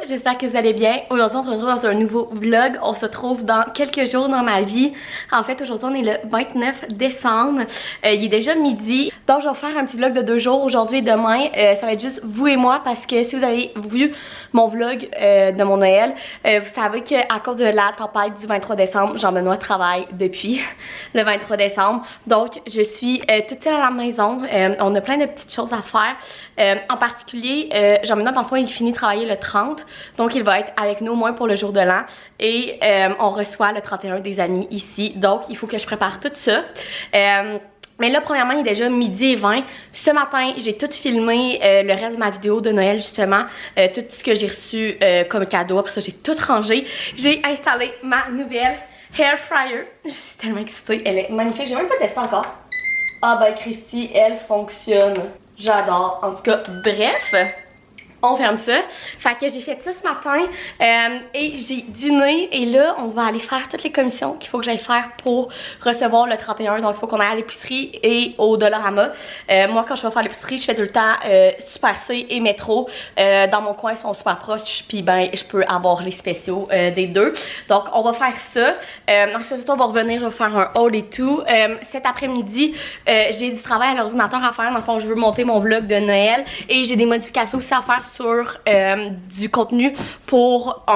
J'espère que vous allez bien. Aujourd'hui, on se retrouve dans un nouveau vlog. On se trouve dans quelques jours dans ma vie. En fait, aujourd'hui, on est le 29 décembre. Il est déjà midi. Donc, je vais faire un petit vlog de 2 jours, aujourd'hui et demain. Ça va être juste vous et moi parce que si vous avez vu mon vlog de mon Noël, vous savez qu'à cause de la tempête du 23 décembre, Jean-Benoît travaille depuis le 23 décembre. Donc, je suis toute seule à la maison. On a plein de petites choses à faire. En particulier, Jean-Benoît, dans le fond, il finit de travailler le 30. Donc, il va être avec nous au moins pour le jour de l'an. Et on reçoit le 31 des amis ici. Donc, il faut que je prépare tout ça. Mais là, premièrement, il est déjà midi et 20. Ce matin, j'ai tout filmé le reste de ma vidéo de Noël, justement. Tout ce que j'ai reçu comme cadeau. Après ça, j'ai tout rangé. J'ai installé ma nouvelle Hair Fryer. Je suis tellement excitée. Elle est magnifique. J'ai même pas testé encore. Ah ben, Christy, elle fonctionne. J'adore. En tout cas, bref. On ferme ça. Fait que j'ai fait ça ce matin et j'ai dîné et là on va aller faire toutes les commissions qu'il faut que j'aille faire pour recevoir le 31. Donc il faut qu'on aille à l'épicerie et au Dollarama. Moi quand je vais faire l'épicerie je fais tout le temps Super C et Métro. Dans mon coin ils sont super proches puis ben je peux avoir les spéciaux des deux. Donc on va faire ça. Ensuite on va revenir, je vais faire un haul et tout. Cet après-midi j'ai du travail à l'ordinateur à faire. Dans le fond je veux monter mon vlog de Noël et j'ai des modifications aussi à faire sur du contenu pour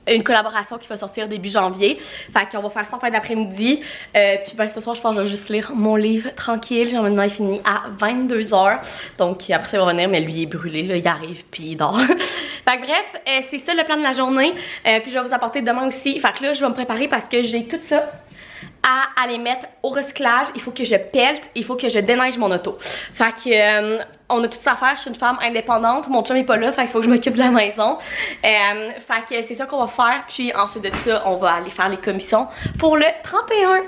une collaboration qui va sortir début janvier. Fait qu'on va faire ça en fin d'après-midi. Puis ben ce soir je pense que je vais juste lire mon livre tranquille. Genre maintenant il finit à 22h. Donc après ça il va revenir mais lui il est brûlé là, il arrive puis il dort. Fait que bref, c'est ça le plan de la journée. Puis je vais vous apporter demain aussi. Fait que là je vais me préparer parce que j'ai tout ça à aller mettre au recyclage. Il faut que je pelte, il faut que je déneige mon auto. Fait que on a tout ça à faire, je suis une femme indépendante, mon chum est pas là, fait qu'il faut que je m'occupe de la maison. Fait que c'est ça qu'on va faire, puis ensuite de ça, on va aller faire les commissions pour le 31.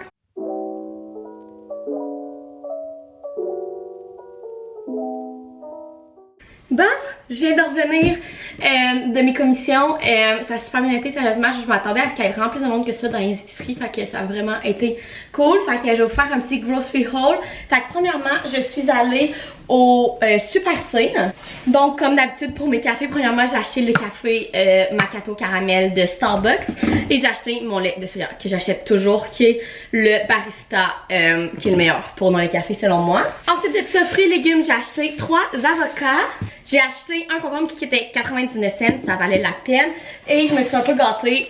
Bon, je viens de revenir de mes commissions. Ça a super bien été, sérieusement. Je m'attendais à ce qu'il y ait vraiment plus de monde que ça dans les épiceries. Fait que ça a vraiment été cool. Fait que je vais vous faire un petit grocery haul. Fait que premièrement, je suis allée au Super C. Donc comme d'habitude pour mes cafés, premièrement j'ai acheté le café Macchiato caramel de Starbucks. Et j'ai acheté mon lait de soya que j'achète toujours, qui est le barista qui est le meilleur pour dans les cafés selon moi. Ensuite de ça, fruits et légumes, j'ai acheté 3 avocats. J'ai acheté un concombre qui était 99 cents, ça valait la peine. Et je me suis un peu gâtée.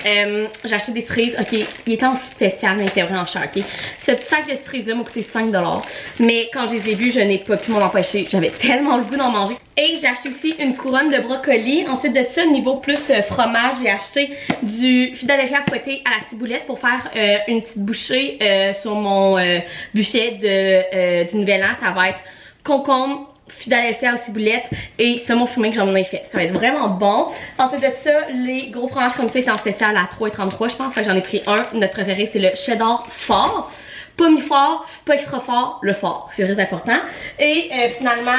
J'ai acheté des cerises, ok, il était en spécial mais il était vraiment cher, ok. Ce petit sac de cerises là m'a coûté 5 $. Mais quand je les ai vus, je n'ai pas pu m'en empêcher. J'avais tellement le goût d'en manger. Et j'ai acheté aussi une couronne de brocoli. Ensuite de ça, niveau plus fromage, j'ai acheté du Philadelphia fouetté à la ciboulette pour faire une petite bouchée sur mon buffet du Nouvel An. Ça va être concombre, Philadelphia aux ciboulettes et saumon fumé que j'en ai fait. Ça va être vraiment bon. Ensuite de ça, les gros fromages comme ça étaient en spécial à 3,33 je pense. Fait que j'en ai pris un. Notre préféré c'est le cheddar fort. Pas mi-fort, pas extra fort, le fort. C'est très important. Et finalement,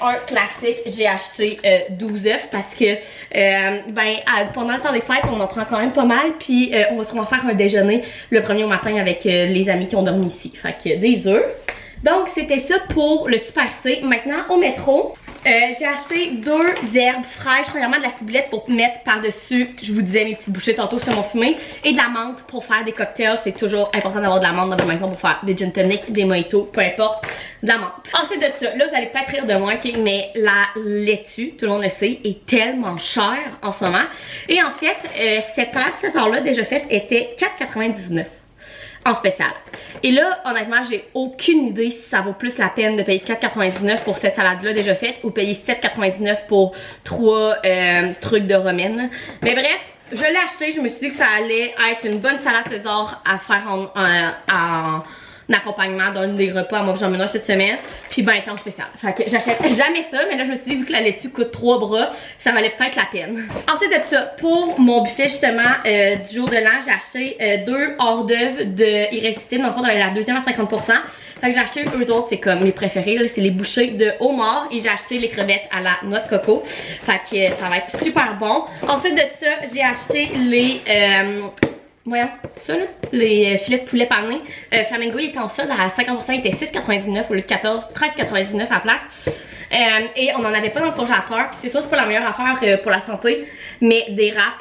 un classique, j'ai acheté 12 œufs parce que pendant le temps des fêtes, on en prend quand même pas mal. Puis on va sûrement faire un déjeuner le premier au matin avec les amis qui ont dormi ici. Fait que des œufs. Donc c'était ça pour le Super C. Maintenant au métro, j'ai acheté 2 herbes fraîches. Premièrement de la ciboulette pour mettre par-dessus, je vous disais mes petites bouchées tantôt sur mon fumé. Et de la menthe pour faire des cocktails. C'est toujours important d'avoir de la menthe dans la maison pour faire des gin tonic, des mojitos, peu importe. De la menthe. Ensuite de ça, là vous allez peut-être rire de moi, okay, mais la laitue, tout le monde le sait, est tellement chère en ce moment. Et en fait, cette salade César-là déjà faite était 4,99 en spécial. Et là, honnêtement, j'ai aucune idée si ça vaut plus la peine de payer 4,99 pour cette salade-là déjà faite ou payer 7,99 pour 3 trucs de romaine. Mais bref, je l'ai acheté, je me suis dit que ça allait être une bonne salade César à faire en accompagnement d'un des repas à moi Jean-Benoît cette semaine. Puis ben temps spécial. Fait que j'achète jamais ça, mais là je me suis dit vu que la laitue coûte 3 bras, ça valait peut-être la peine. Ensuite de ça, pour mon buffet justement du jour de l'an, j'ai acheté 2 hors d'œuvre de Irrésistible. Dans le fond, dans la deuxième à 50%. Fait que j'ai acheté eux autres, c'est comme mes préférés, c'est les bouchées de homard. Et j'ai acheté les crevettes à la noix de coco. Fait que ça va être super bon. Ensuite de ça, j'ai acheté les voyons, ça là, les filets de poulet panés. Flamingo, il était en solde à 50%, il était 6,99 au lieu de 13,99 à la place. Et on n'en avait pas dans le congélateur. Puis c'est sûr, c'est pas la meilleure affaire pour la santé, mais des wraps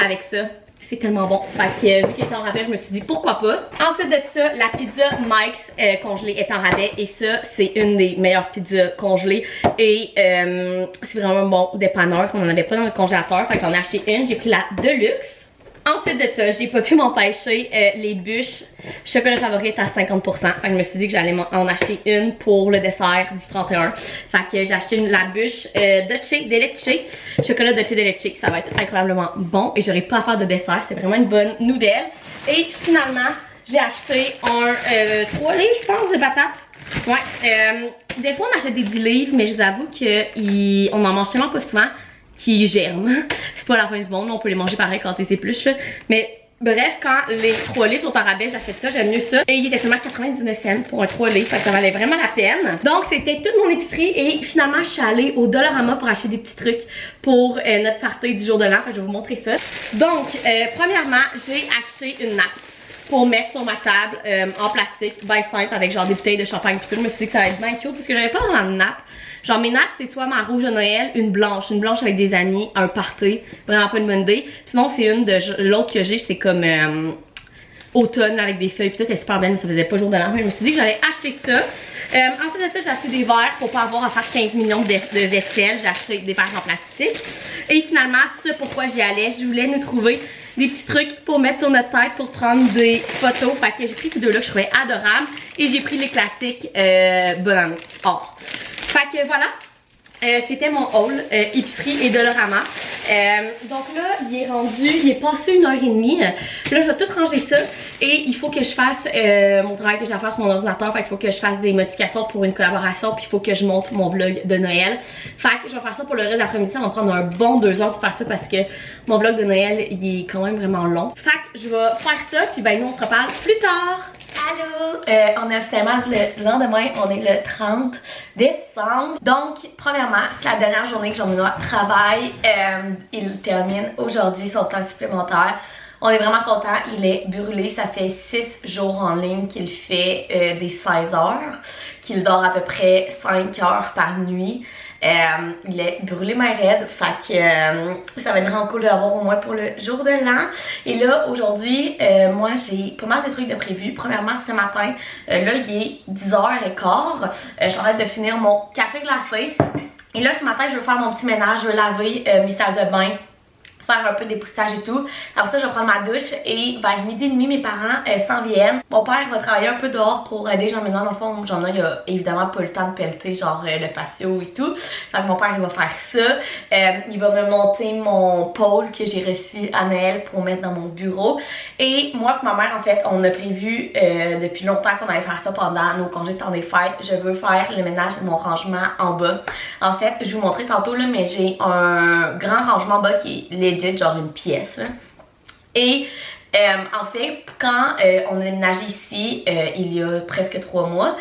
avec ça, c'est tellement bon. Fait que vu qu'il était en rabais, je me suis dit pourquoi pas. Ensuite de ça, la pizza Mike's congelée est en rabais. Et ça, c'est une des meilleures pizzas congelées. Et c'est vraiment un bon dépanneur. On n'en avait pas dans le congélateur. Fait que j'en ai acheté une. J'ai pris la Deluxe. Ensuite de ça, j'ai pas pu m'empêcher les bûches chocolat favori à 50%. Fait que je me suis dit que j'allais en acheter une pour le dessert du 31. Fait que j'ai acheté la bûche Dolce de Leche. Chocolat Dolce de Leche. Ça va être incroyablement bon et j'aurai pas à faire de dessert. C'est vraiment une bonne nouvelle. Et finalement, j'ai acheté un 3 livres, je pense, de patates. Ouais. Des fois, on achète des 10 livres, mais je vous avoue qu'on en mange tellement pas souvent qui germent. C'est pas la fin du monde, on peut les manger pareil quand c'est plus. Mais bref, quand les 3 livres sont en rabais, j'achète ça, j'aime mieux ça. Et il était seulement 99 cents pour un 3 livres, fait que ça valait vraiment la peine. Donc c'était toute mon épicerie et finalement je suis allée au Dollarama pour acheter des petits trucs pour notre party du jour de l'an. Fait que je vais vous montrer ça. Donc premièrement, j'ai acheté une nappe pour mettre sur ma table en plastique, bien simple, avec genre des bouteilles de champagne pis tout. Je me suis dit que ça allait être bien cute parce que j'avais pas vraiment de nappe. Genre mes nappes, c'est soit ma rouge de Noël, une blanche avec des amis, un party, vraiment pas une bonne idée. Sinon c'est une de l'autre que j'ai, c'est comme automne avec des feuilles pis tout, elle est super belle mais ça faisait pas jour de l'an. Je me suis dit que j'allais acheter ça. Ensuite de ça, j'ai acheté des verres pour pas avoir à faire 15 millions de vaisselle. J'ai acheté des verres en plastique. Et finalement, ça pourquoi j'y allais, je voulais nous trouver des petits trucs pour mettre sur notre tête pour prendre des photos. Fait que j'ai pris ces deux-là que je trouvais adorables. Et j'ai pris les classiques bonne année. Or. Fait que voilà. C'était mon haul épicerie et Dollarama. Donc là, il est passé 1h30. Là, je vais tout ranger ça et il faut que je fasse mon travail que j'ai à faire sur mon ordinateur. Fait qu'il faut que je fasse des modifications pour une collaboration puis il faut que je monte mon vlog de Noël. Fait que je vais faire ça pour le reste de l'après-midi. Ça va me prendre un bon 2 heures de faire ça parce que mon vlog de Noël, il est quand même vraiment long. Fait que je vais faire ça puis ben nous on se reparle plus tard. Allô! On est officiellement le lendemain, on est le 30 décembre. Donc, premièrement, c'est la dernière journée que Jean-Benoît travaille. Il termine aujourd'hui son temps supplémentaire. On est vraiment content, il est brûlé. Ça fait 6 jours en ligne qu'il fait des 16 heures, qu'il dort à peu près 5 heures par nuit. Il est brûlé ma raide, fait que ça va être vraiment cool de l'avoir au moins pour le jour de l'an. Et là, aujourd'hui, moi j'ai pas mal de trucs de prévu. Premièrement, ce matin, là il est 10h15. Je suis en train de finir mon café glacé. Et là, ce matin, je vais faire mon petit ménage, je vais laver mes salles de bain, faire un peu d'époussage et tout. Après ça, je vais prendre ma douche et vers midi et demi, mes parents s'en viennent. Mon père va travailler un peu dehors pour aider Jean-Benoît. Dans le fond, Jean-Benoît, il a évidemment pas le temps de pelleter genre le patio et tout. Fait que mon père, il va faire ça. Il va me monter mon pôle que j'ai reçu à Noël pour mettre dans mon bureau. Et moi et ma mère, en fait, on a prévu depuis longtemps qu'on allait faire ça pendant nos congés de temps des fêtes. Je veux faire le ménage de mon rangement en bas. En fait, je vais vous montrer tantôt là, mais j'ai un grand rangement en bas qui est genre une pièce là. Et en fait quand on a déménagé ici il y a presque 3 mois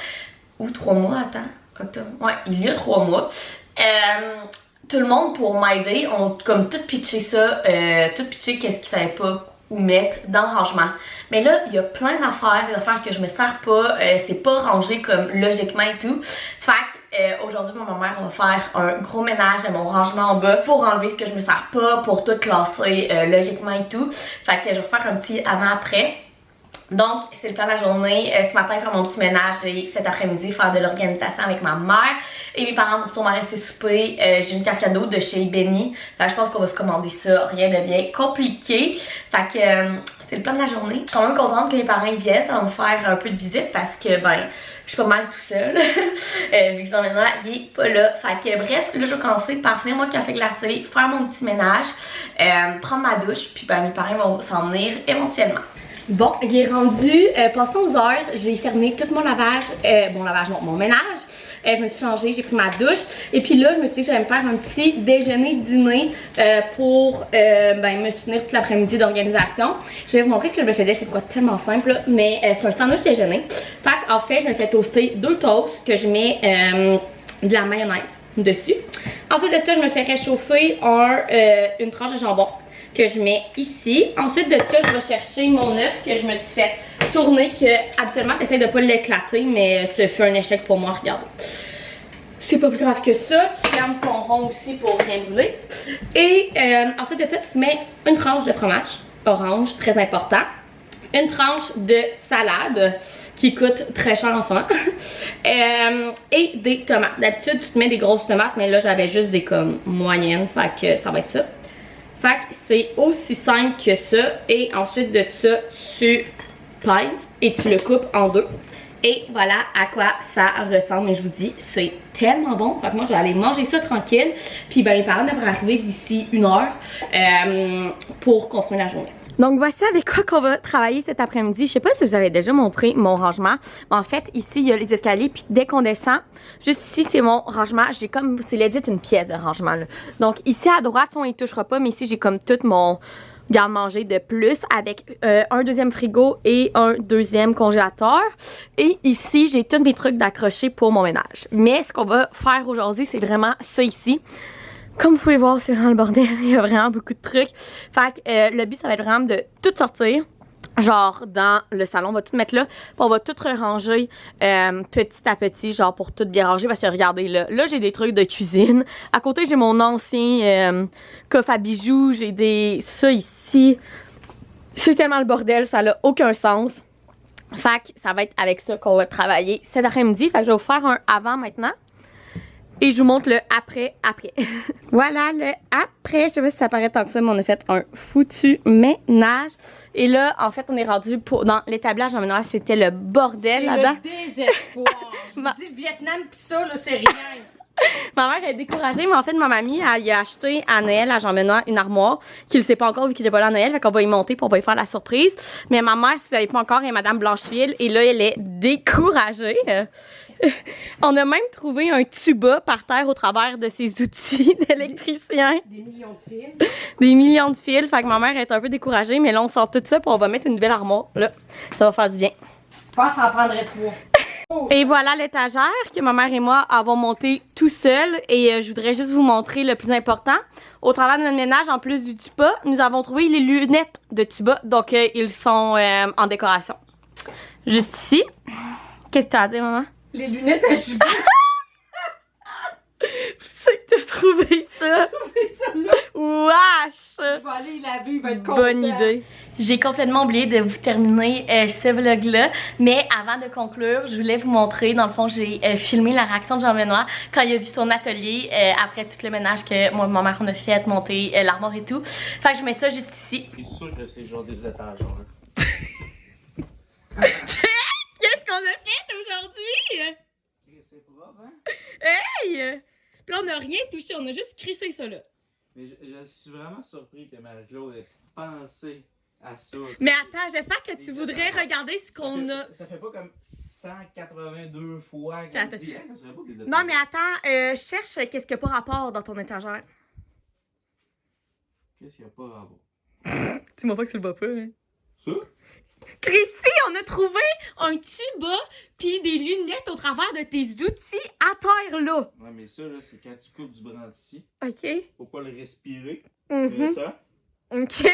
ou 3 mois, attends, octobre, ouais, il y a 3 mois, tout le monde pour m'aider ont comme tout pitché ça, tout pitché qu'est-ce qu'ils savaient pas où mettre dans le rangement. Mais là, il y a plein d'affaires, des affaires que je me sers pas, c'est pas rangé comme logiquement et tout. Fait que aujourd'hui, ma mère va faire un gros ménage de mon rangement en bas pour enlever ce que je me sers pas, pour tout classer logiquement et tout. Fait que je vais faire un petit avant-après. Donc, c'est le plan de la journée. Ce matin, faire mon petit ménage et cet après-midi, faire de l'organisation avec ma mère. Et mes parents sont restés souper. J'ai une carte cadeau de chez Benny. Fait que je pense qu'on va se commander ça. Rien de bien compliqué. Fait que c'est le plan de la journée. Je suis quand même contente que les parents viennent. Ça va me faire un peu de visite parce que, ben, je suis pas mal tout seul. Vu que Jean-Benoît, il est pas là. Fait que bref, là, je vais commencer par finir mon café glacé, faire mon petit ménage, prendre ma douche. Puis, ben, mes parents vont s'en venir éventuellement. Bon, il est rendu, passons aux heures, j'ai terminé tout mon lavage, mon ménage, je me suis changée, j'ai pris ma douche et puis là je me suis dit que j'allais me faire un petit déjeuner-dîner pour me soutenir toute l'après-midi d'organisation. Je vais vous montrer ce que je me faisais, c'est quoi tellement simple là, mais c'est un sandwich déjeuner. Fait en fait je me fais toaster 2 toasts que je mets de la mayonnaise dessus. Ensuite de ça je me fais réchauffer une tranche de jambon. que je mets ici. Ensuite de ça, je vais chercher mon œuf que je me suis fait tourner, que habituellement t'essayes de pas l'éclater, mais ce fut un échec pour moi, regardez. C'est pas plus grave que ça, tu fermes ton rond aussi pour rien brûler. Et ensuite de ça, tu mets une tranche de fromage orange, très important. Une tranche de salade qui coûte très cher en ce moment. Et des tomates. D'habitude, tu te mets des grosses tomates, mais là, j'avais juste des comme moyennes, fait que ça va être ça. Fait que c'est aussi simple que ça. Et ensuite de ça, tu pèses et tu le coupes en deux. Et voilà à quoi ça ressemble. Et je vous dis, c'est tellement bon. Fait que moi, je vais aller manger ça tranquille. Puis ben, mes parents devraient arriver d'ici 1 heure pour consommer la journée. Donc voici avec quoi qu'on va travailler cet après-midi. Je sais pas si je vous avais déjà montré mon rangement. Mais en fait, ici, il y a les escaliers. Puis dès qu'on descend, juste ici, c'est mon rangement. J'ai comme, c'est legit une pièce de rangement là. Donc ici, à droite, on y touchera pas. Mais ici, j'ai comme tout mon garde-manger de plus avec un deuxième frigo et un deuxième congélateur. Et ici, j'ai tous mes trucs d'accrocher pour mon ménage. Mais ce qu'on va faire aujourd'hui, c'est vraiment ça ici. Comme vous pouvez voir, c'est vraiment le bordel. Il y a vraiment beaucoup de trucs. Fait que le but, ça va être vraiment de tout sortir. Genre dans le salon, on va tout mettre là. Puis on va tout ranger petit à petit, genre pour tout bien ranger. Parce que regardez là, là j'ai des trucs de cuisine. À côté, j'ai mon ancien coffre à bijoux. J'ai des ça ici. C'est tellement le bordel, ça n'a aucun sens. Fait que ça va être avec ça qu'on va travailler cet après-midi. Fait que je vais vous faire un avant maintenant. Et je vous montre le après. Voilà le après. Je sais pas si ça paraît tant que ça, mais on a fait un foutu ménage. Et là, en fait, on est rendu dans l'établage en ménage. C'était le bordel là-dedans. C'est le désespoir. Je vous dis, le Vietnam pis ça, là, c'est rien. Ma mère est découragée, mais en fait, ma mamie, elle y a acheté à Noël à Jean-Benoît une armoire qu'il ne sait pas encore vu qu'il n'est pas là à Noël. Fait qu'on va y monter pour on va y faire la surprise. Mais ma mère, si vous ne savez pas encore, est Madame Blancheville. Et là, elle est découragée. On a même trouvé un tuba par terre au travers de ses outils d'électricien. Des millions de fils. Des millions de fils. Fait que ma mère est un peu découragée, mais là, on sort tout ça puis on va mettre une nouvelle armoire. Là, ça va faire du bien. Je pense que ça en prendrait 3. Et voilà l'étagère que ma mère et moi avons monté tout seul. Et je voudrais juste vous montrer le plus important. Au travers de notre ménage, en plus du tuba, nous avons trouvé les lunettes de tuba. Donc, ils sont en décoration. Juste ici. Qu'est-ce que tu as à dire, maman? Les lunettes à jumeaux. C'est que t'as trouvé ça. J'ai trouvé ça là. Wesh! Je vais aller y laver, il va être content. Bonne idée. J'ai complètement oublié de vous terminer ce vlog-là, mais avant de conclure, je voulais vous montrer, dans le fond, j'ai filmé la réaction de Jean-Benoît quand il a vu son atelier après tout le ménage que moi et ma mère on a fait, monter l'armoire et tout. Fait que je mets ça juste ici. C'est sûr que c'est genre des étages, genre. Qu'est-ce qu'on a fait aujourd'hui? C'est propre, hein? Hey! Puis là, on n'a rien touché, on a juste crissé ça là. Mais je suis vraiment surpris que Marie-Claude ait pensé à ça. Mais attends, j'espère que tu voudrais regarder ce qu'on a. Ça fait pas comme 182 fois qu'on Attends. dit, hey, ça serait pas des étages. Non, mais attends, cherche qu'est-ce qu'il n'y a pas rapport dans ton étagère. Qu'est-ce qu'il y a pas à voir? Dis-moi pas que tu le vois pas, hein. Ça? Christy, on a trouvé un tuba pis des lunettes au travers de tes outils à terre là. Ouais, mais ça, là, c'est quand tu coupes du brin d'ici. OK. Faut pas le respirer. Mhm. Ça. OK.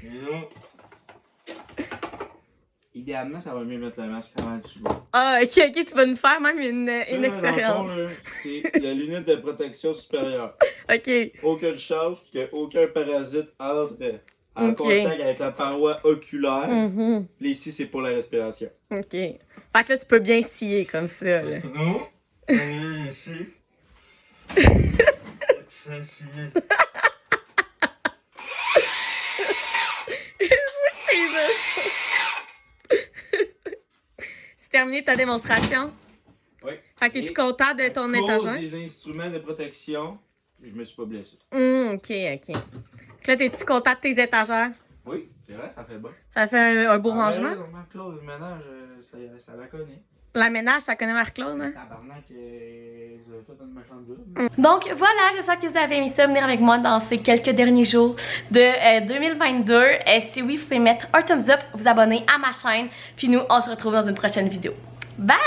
Mais là, idéalement, ça va mieux mettre le masque avant le tuba. Ah, OK, tu vas nous faire même une Ça, là, expérience. dans le fond, là, c'est la lunette de protection supérieure. OK. Aucune chance qu'aucun parasite entre en Ok. contact avec la paroi oculaire. Mhm. Là, ici, c'est pour la respiration. OK. Fait que là, tu peux bien scier comme ça, là. Non, on est ici. C'est terminé ta démonstration? Oui. Fait que es-tu content de ton À cause étagère? des instruments de protection, je me suis pas blessé. OK. Fait que là, t'es-tu content de tes étagères? Oui, c'est vrai, ça fait bon. Ça fait un beau rangement? Claude, le ménage, ça la connaît. La ménage, ça connaît Marc-Claude, hein? Tabarnak, vous avez tout une méchante job. Donc voilà, j'espère que vous avez aimé ça, venir avec moi dans ces quelques derniers jours de 2022. Si oui, vous pouvez mettre un thumbs up, vous abonner à ma chaîne, puis nous, on se retrouve dans une prochaine vidéo. Bye!